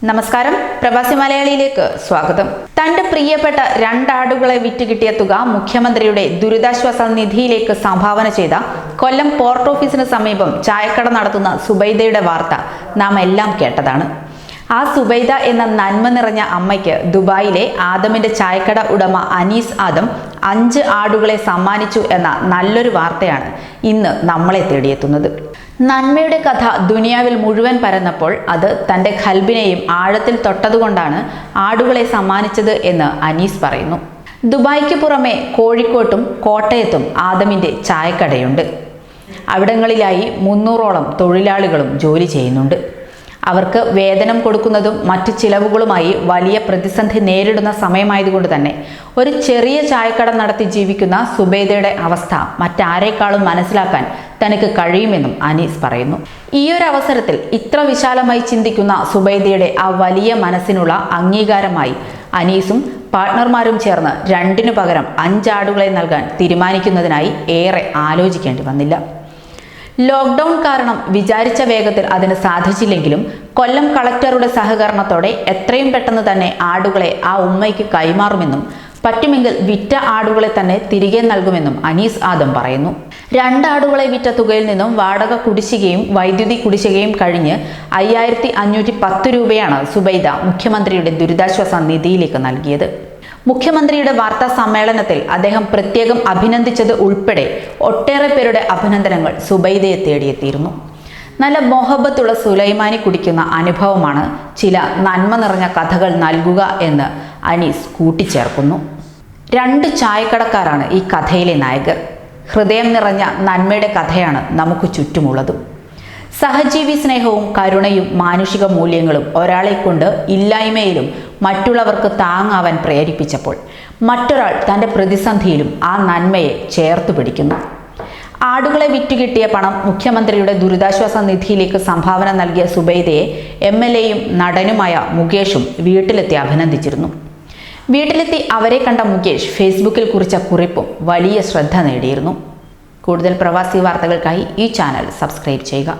നമസ്കാരം, പ്രവാസി മലയാളിയിലേക്ക് സ്വാഗതം. തന്റെ പ്രിയപ്പെട്ട രണ്ടാടുകളെ വിറ്റുകിട്ടിയ തുക മുഖ്യമന്ത്രിയുടെ ദുരിതാശ്വാസ നിധിയിലേക്ക് സംഭാവന ചെയ്ത കൊല്ലം പോർട്ട് ഓഫീസിന് സമീപം ചായക്കട നടത്തുന്ന സുബൈദയുടെ വാർത്ത നാം എല്ലാം കേട്ടതാണ്. ആ സുബൈദ എന്ന നന്മ നിറഞ്ഞ അമ്മയ്ക്ക് ദുബായിലെ ആദമിന്റെ ചായക്കട ഉടമ അനീസ് ആദം 5 ആടുകളെ സമ്മാനിച്ചു എന്ന നല്ലൊരു വാർത്തയാണ് ഇന്ന് നമ്മളെ തേടിയെത്തുന്നത്. നന്മയുടെ കഥ ദുനിയാവിൽ മുഴുവൻ പരന്നപ്പോൾ അത് തൻ്റെ ഖൽബിനെയും ആഴത്തിൽ തൊട്ടതുകൊണ്ടാണ് ആടുകളെ സമ്മാനിച്ചത് എന്ന് അനീസ് പറയുന്നു. ദുബായ്ക്ക് പുറമെ കോഴിക്കോട്ടും കോട്ടയത്തും ആദമിൻ്റെ ചായക്കടയുണ്ട്. അവിടങ്ങളിലായി 300ഓളം തൊഴിലാളികളും ജോലി ചെയ്യുന്നുണ്ട്. അവർക്ക് വേതനം കൊടുക്കുന്നതും മറ്റു ചിലവുകളുമായി വലിയ പ്രതിസന്ധി നേരിടുന്ന സമയമായതുകൊണ്ട് തന്നെ ഒരു ചെറിയ ചായക്കട നടത്തി ജീവിക്കുന്ന സുബൈദയുടെ അവസ്ഥ മറ്റാരേക്കാളും മനസ്സിലാക്കാൻ തനിക്ക് കഴിയുമെന്നും അനീസ് പറയുന്നു. ഈയൊരു അവസരത്തിൽ ഇത്ര വിശാലമായി ചിന്തിക്കുന്ന സുബൈദയുടെ ആ വലിയ മനസ്സിനുള്ള അംഗീകാരമായി അനീസും പാർട്ട്ണർമാരും ചേർന്ന് 2 പകരം 5 ആടുകളെ നൽകാൻ തീരുമാനിക്കുന്നതിനായി ഏറെ ആലോചിക്കേണ്ടി വന്നില്ല. ലോക്ക്ഡൗൺ കാരണം വിചാരിച്ച വേഗത്തിൽ അതിന് സാധിച്ചില്ലെങ്കിലും കൊല്ലം കളക്ടറുടെ സഹകരണത്തോടെ എത്രയും പെട്ടെന്ന് തന്നെ ആടുകളെ ആ ഉമ്മയ്ക്ക് കൈമാറുമെന്നും പറ്റുമെങ്കിൽ വിറ്റ ആടുകളെ തന്നെ തിരികെ നൽകുമെന്നും അനീസ് ആദം പറയുന്നു. 2 ആടുകളെ വിറ്റ തുകയിൽ നിന്നും വാടക കുടിശ്ശികയും വൈദ്യുതി കുടിശ്ശികയും കഴിഞ്ഞ് 5510 രൂപയാണ് സുബൈദ മുഖ്യമന്ത്രിയുടെ ദുരിതാശ്വാസ നിധിയിലേക്ക് നൽകിയത്. മുഖ്യമന്ത്രിയുടെ വാർത്താ സമ്മേളനത്തിൽ അദ്ദേഹം പ്രത്യേകം അഭിനന്ദിച്ചത് ഉൾപ്പെടെ ഒട്ടേറെ പേരുടെ അഭിനന്ദനങ്ങൾ സുബൈദയെ തേടിയെത്തിയിരുന്നു. നല്ല മൊഹബത്തുള്ള സുലൈമാനി കുടിക്കുന്ന അനുഭവമാണ് ചില നന്മ നിറഞ്ഞ കഥകൾ നൽകുക എന്ന് അനീസ് കൂട്ടിച്ചേർക്കുന്നു. 2 ചായക്കടക്കാരാണ് ഈ കഥയിലെ നായകർ. ഹൃദയം നിറഞ്ഞ നന്മയുടെ കഥയാണ് നമുക്ക് ചുറ്റുമുള്ളതും. സഹജീവി സ്നേഹവും കരുണയും മാനുഷിക മൂല്യങ്ങളും ഒരാളെ കൊണ്ട് ഇല്ലായ്മയിലും മറ്റുള്ളവർക്ക് താങ്ങാവാൻ പ്രേരിപ്പിച്ചപ്പോൾ മറ്റൊരാൾ തൻ്റെ പ്രതിസന്ധിയിലും ആ നന്മയെ ചേർത്ത് പിടിക്കുന്നു. ആടുകളെ വിറ്റുകിട്ടിയ പണം മുഖ്യമന്ത്രിയുടെ ദുരിതാശ്വാസ നിധിയിലേക്ക് സംഭാവന നൽകിയ സുബൈദയെ MLAയും നടനുമായ മുകേഷും വീട്ടിലെത്തി അഭിനന്ദിച്ചിരുന്നു. വീട്ടിലെത്തി അവരെ കണ്ട മുകേഷ് ഫേസ്ബുക്കിൽ കുറിച്ച കുറിപ്പും വലിയ ശ്രദ്ധ നേടിയിരുന്നു. കൂടുതൽ പ്രവാസി വാർത്തകൾക്കായി ഈ ചാനൽ സബ്സ്ക്രൈബ് ചെയ്യുക.